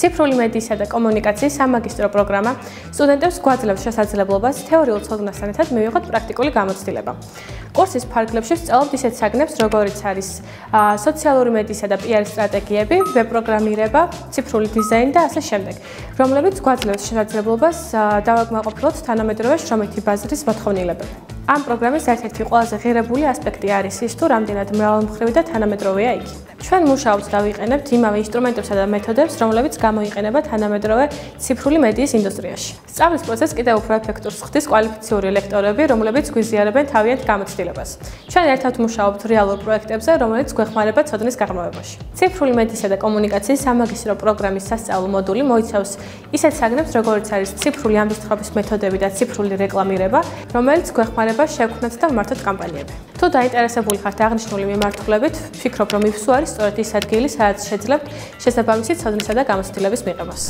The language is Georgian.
ციფრული მედიისა და კომუნიკაციის სამაგისტრო პროგრამა სტუდენტებს გვაძლევს შესაძლებლობას თეორიულ ცოდნასთან ერთად მივიღოთ პრაქტიკული გამოცდილება. კურსის ფარგლებში ვსწავლობთ ისეთ საგნებს, როგორიც არის სოციალური მედიისა და PR სტრატეგიები, ვებ-პროგრამირება, ციფრული დიზაინი და ასე შემდეგ, რომლებიც გვაძლევს შესაძლებლობას დავაკმაყოფილოთ თანამედროვე შრომითი ბაზრის მოთხოვნილებები. ამ პროგრამის ერთ-ერთი ყველაზე ღირებული ასპექტი არის ის, თუ რამდენად მრავალმხრივი და თანამედროვეა იგი. ჩვენ მუშაობთ და ვიყენებთ იმავე ინსტრუმენტებსა და მეთოდებს, რომლებიც გამოიყენება თანამედროვე ციფრული მედიის ინდუსტრიაში. სწავლის პროცესს კიდევ უფრო ეფექტურს ხდის კვალიფიციური ლექტორები, რომლებიც გვიზიარებენ თავიანთ გამოცდილებას. ჩვენ ერთად მუშაობთ რეალურ პროექტებზე, რომელიც გვეხმარება ცოდნის გაღრმავებაში. ციფრული მედიისა და კომუნიკაციის სამაგისტრო პროგრამის სასწავლო მოდული მოიცავს ისეთ საგნებს, როგორიც არის ციფრული ამდრცხობის მეთოდები და ციფრული რეკლამირება, რომელიც გვეხმარება შევქმნათ და ვმართოთ კამპანიები. თუ დაინტერესებული ხართ აღნიშნული მიმართულებით, ვფიქრობ, რომ იფსუ არის სწორედ ის ადგილი, სადაც შეძლებთ შესაბამისი ცოდნისა და გამოცდილების მიღებას.